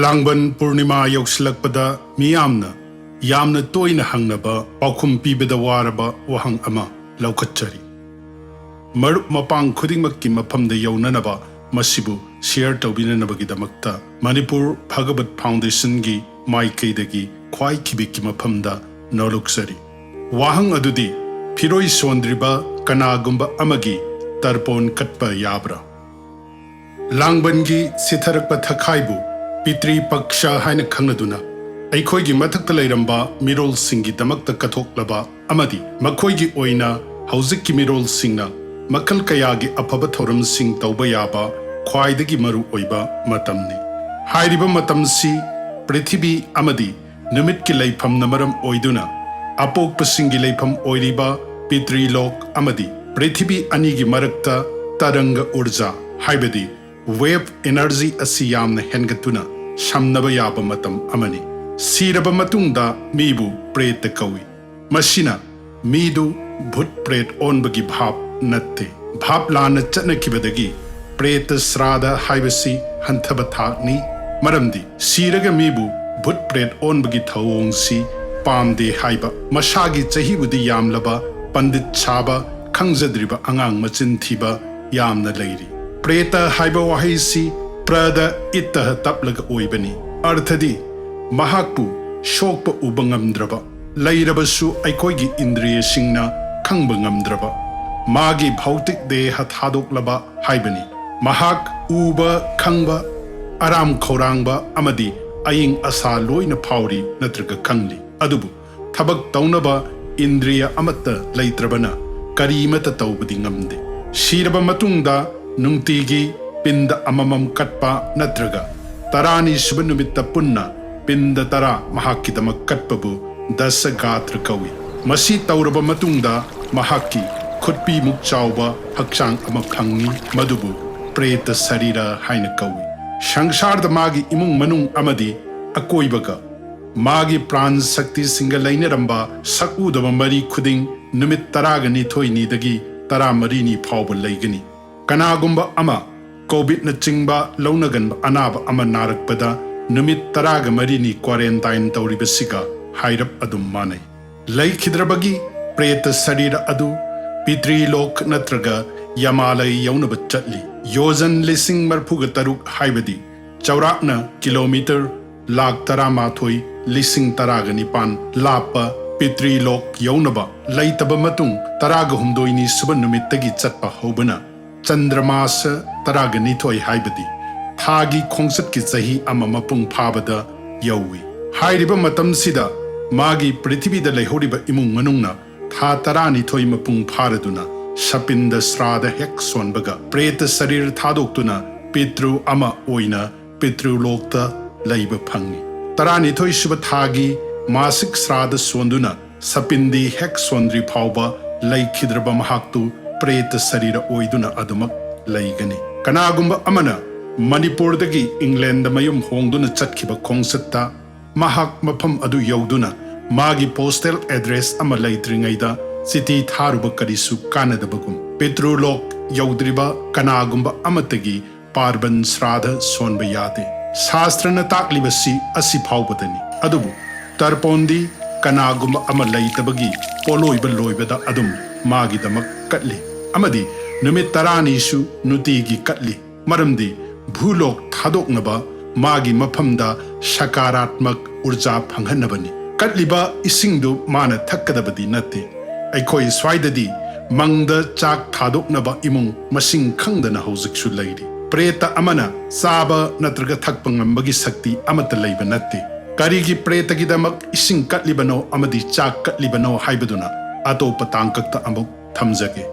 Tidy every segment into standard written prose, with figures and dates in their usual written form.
Langban Purnima Yokslakpada Meeyamna Yamna toina hangnaba paokhum pibada waraba wahang ama laukachari. Marup mapang khudingmakki mafamda yaunanaba masibu share tawbinanabagidamagta Manipur Bhagavat Foundation gi maikaidagi khwai khibikki mafamda noluksari. Wahang adudi Firoi sondriba kanagumba amagi Tarpon katpa yabra. Langban gi sitharakpa thakhaibu Pitri paksha haina khangaduna Aikhoigi mathakta leiramba mirol singi damakta kathoklaba amadi makhoigi oina hauzikki mirol singna makal kayagi afaba thoram sing tauba yaba khwaidagi maru oiba matamni. Hairiba matamsi Prithibi amadi numitki leifam namaram oiduna apokpa singi leifam oiriba Pitri lok amadi Prithibi anigi marakta taranga urja haibadi wave energy asi yamna hengatuna shamnaba yaba matam amani. Siraba matungda mibu preta kawi. Masina midu bhut pret onbagi bhap natte. Bhap lana chatna kibadagi preta srada haibasi hanthaba thakni. Maramdi siraga mibu bhut pret onbagi thawongsi pamde haiba. Mashagi chahibudi yamlaba pandit chaba khangzadriba angang machin thiba yamna leiri. Preta haiba wahaisi prada ittah taplaga oibani. Arthadi Mahakpu shokpa ubangamdraba Lairabasu aikoigi indriya singna khangbangamdraba Magi bhautik de hathadoklaba haibani Mahak uba khangba aram khorangba amadi aying asa loina phauri natraga khangli adubu thabak taunaba indriya amatta leitrabana karimata taubadi ngamde shiraba matungda nungtigi pinda amamam katpa natraga tarani subanumitta punna Pinda tara mahakkidamak katpabu dasa gatra kawi. Masi tauraba matungda mahakki khutpi muk chawba hakchang amak khangi madubu preta sarira haina kawi. Shangsharda magi imung manung amadi akoibaga. Magi pran sakti singa lainaramba sakudaba mari khuding numit taraga nithoi nidagi tara marini phawba laigani. Kanagumba ama COVID na chingba launaganba anaba ama narakpada Numit taraga marini quarantine tauribasiga hairap adum manai. Laikhidrabagi preta sarira adu Pitri lok natraga yamalai yaunaba chatli. Yozan lising marpuga taruk haibadi. Chaurakna kilometer lak taramathoi lising taraga nipan lapa Pitri lok yaunaba. Laitaba matung taraga humdoini suban numitagi chatpa hobana. Chandramasa taraga nithoi haibadi. Thagi khongsat ki chahi ama mapung phabada yawi. Hairiba matam sida magi prithibida leihoriba imung manungna tha tarani thoi mapung pharaduna sapinda srada hek sonbaga preta sarir thadoktuna pitru ama oina pitru lokta leiba phangi. Tarani thoi suba thagi masik srada sonduna sapindi hek sondri phawba leikidraba mahaktu preta sarira oiduna adumak leigani. Kanagumba amana Manipur dagi England mayum hongduna chatkiba khongsatta mahak mafam adu yauduna magi postal address ama youdringeida city tharuba karisu kanadabagum petrolok yaudriba kanagumba amatagi parban sradha sonba yade shastrana taklibasi asi phawbadani adubu tarpondi kanagumba ama leitabagi poloiba loibada adum magi damak katli amadi numit tarani su nutigi katli maramdi Bhulok thadoknaba magi mafamda sakaratmak urja phanghanabani. Katliba isingdu mana thakkadabadi natte. Aikhoi swaidadi mangda chak thadoknaba imung masing khangdana hauziksu leiri. Preta amana saba natraga thakpangambagi sakti amata leiba natte. Karigi preta gidamak ising katlibano amadi chak katlibano haibaduna atopa tangkakta amuk thamjage.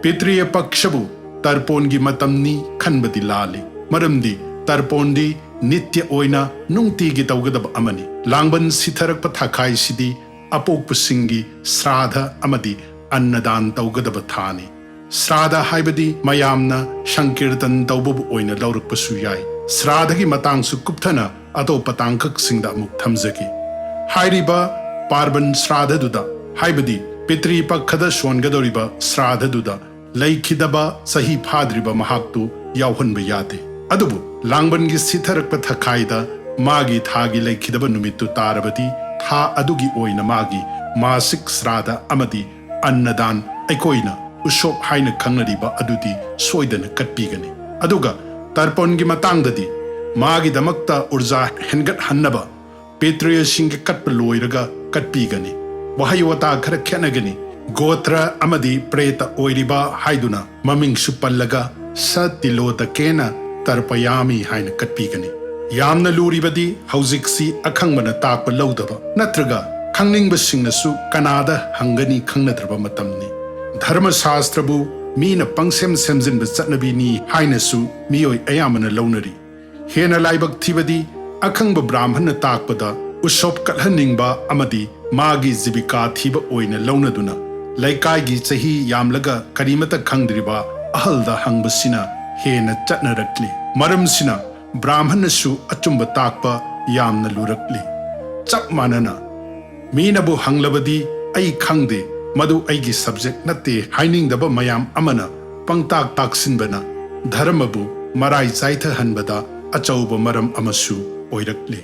Pitriya pakshabu Tarpon gi matamni khanbadi lali. Maramdi Tarpondi nitya oina nungti gi tawgadab amani. Langban sitharak pathakai sidi apokpa singi sradha amadi annadan tawgadab thani. Sradha haibadi Meeyamna shankirtan tawbabu oina laurak pasuyai. Sradha gi matang su kupthana ato patangkak singda amuk thamjaki. Hairiba parban sradha duda haibadi Pitri pakhada shwangadoriba sradha duda Laikidaba sahi phadriba mahaktu yauhanba yate. Adubu ꯂꯥꯡꯕꯟꯒꯤ ꯁꯤꯊꯔꯛꯄ ꯊꯥꯈꯥꯏꯗ ꯃꯥꯒꯤ ꯊꯥꯒꯤ ꯂꯩꯈꯤꯗꯕ ꯅꯨꯃꯤꯠꯇꯨ ꯇꯥꯔꯕꯗꯤ ꯊꯥ ꯑꯗꯨꯒꯤ ꯑꯣꯏꯅ ꯃꯥꯒꯤ ꯃꯥꯁꯤꯛ ꯁ꯭ꯔꯥꯗ ꯑꯃꯗꯤ ꯑꯟꯅꯗꯥꯟ ꯑꯩꯈꯣꯏꯅ ꯎꯁꯣꯞ ꯍꯥꯏꯅ ꯈꯪꯅꯔꯤꯕ ꯑꯗꯨꯗꯤ ꯁꯣꯏꯗꯅ ꯀꯠꯄꯤꯒꯅꯤ ꯑꯗꯨꯒ ꯇꯔꯄꯣꯟꯒꯤ ꯃꯇꯥꯡꯗꯗꯤ ꯃꯥꯒꯤꯗꯃꯛꯇ ꯎꯔꯖꯥ ꯍꯦꯟꯒꯠꯍꯟꯅꯕ ꯄꯦꯇ꯭ꯔꯤꯌꯁꯤꯡꯒꯤ ꯀꯠꯄ ꯂꯣꯏꯔꯒ ꯀꯠꯄꯤꯒꯅꯤ ꯋꯥꯍꯩ ꯋꯥꯇꯥ ꯈꯔ ꯈꯦꯠꯅꯒꯅꯤ ꯒꯣꯇ꯭ꯔ ꯑꯃꯗꯤ ꯄ꯭ꯔꯦꯇ ꯑꯣꯏꯔꯤꯕ ꯍꯥꯏꯗꯨꯅ ꯃꯃꯤꯡꯁꯨ ꯄꯜꯂꯒ ꯁꯇꯤꯂꯣꯗꯀꯦꯅ ꯇꯔꯄꯌꯥꯃꯤ ꯍꯥꯏꯅ ꯀꯠꯄꯤꯒꯅꯤ ꯌꯥꯝꯅ ꯂꯨꯔꯤꯕꯗꯤ ꯍꯧꯖꯤꯛꯁꯤ ꯑꯈꯪꯕꯅ ꯇꯥꯛꯄ ꯂꯧꯗꯕ ꯅꯠꯇ꯭ꯔꯒ ꯈꯪꯅꯤꯡꯕꯁꯤꯡꯅꯁꯨ ꯀꯅꯥꯗ ꯍꯪꯒꯅꯤ ꯈꯪꯅꯗ꯭ꯔꯕ ꯃꯇꯝꯅꯤ ꯙꯔꯃꯁꯥꯁꯇ꯭ꯔꯕꯨ ꯃꯤꯅ ꯄꯪꯁꯦꯝ ꯁꯦꯝꯖꯤꯟꯕ ꯆꯠꯅꯕꯤꯅꯤ ꯍꯥꯏꯅꯁꯨ ꯃꯤꯑꯣꯏ ꯑꯌꯥꯝꯕꯅ ꯂꯧꯅꯔꯤ ꯍꯦꯟꯅ ꯂꯥꯏꯕꯛ ꯊꯤꯕꯗꯤ ꯑꯈꯪꯕ ꯕ꯭ꯔꯥꯍ꯭ꯃꯟꯅ ꯇꯥꯛꯄꯗ ꯎꯁꯣꯞ ꯀꯠꯍꯟꯅꯤꯡꯕ ꯑꯃꯗꯤ ꯃꯥꯒꯤ ꯖꯤꯕꯤꯀꯥ ꯊꯤꯕ ꯑꯣꯏꯅ ꯂꯧꯅꯗꯨꯅ ꯂꯩꯀꯥꯏꯒꯤ ꯆꯍꯤ ꯌꯥꯝꯂꯒ ꯀꯔꯤꯃꯇ ꯈꯪꯗ꯭ꯔꯤꯕ ꯑꯍꯜꯗ ꯍꯪꯕꯁꯤꯅ ꯍꯦꯟꯅ ꯆꯠꯅꯔꯛꯂꯤ ꯃꯔꯝꯁꯤꯅ ꯕ꯭ꯔꯥꯍ꯭ꯃꯟꯅꯁꯨ ꯑꯆꯨꯝꯕ ꯇꯥꯛꯄ ꯌꯥꯝꯅ ꯂꯨꯔꯛꯂꯤ ꯆꯞ ꯃꯥꯟꯅꯅ ꯃꯤꯅꯕꯨ ꯍꯪꯂꯕꯗꯤ ꯑꯩ ꯈꯪꯗꯦ ꯃꯗꯨ ꯑꯩꯒꯤ ꯁꯕꯖꯦꯛ ꯅꯠꯇꯦ ꯍꯥꯏꯅꯤꯡꯗꯕ ꯃꯌꯥꯝ ꯑꯃꯅ ꯄꯪꯇꯥꯛ ꯇꯥꯛꯁꯤꯟꯕꯅ ꯙꯔꯃꯕꯨ ꯃꯔꯥꯏ ꯆꯥꯏꯊꯍꯟꯕꯗ ꯑꯆꯧꯕ ꯃꯔꯝ ꯑꯃꯁꯨ ꯑꯣꯏꯔꯛꯂꯤ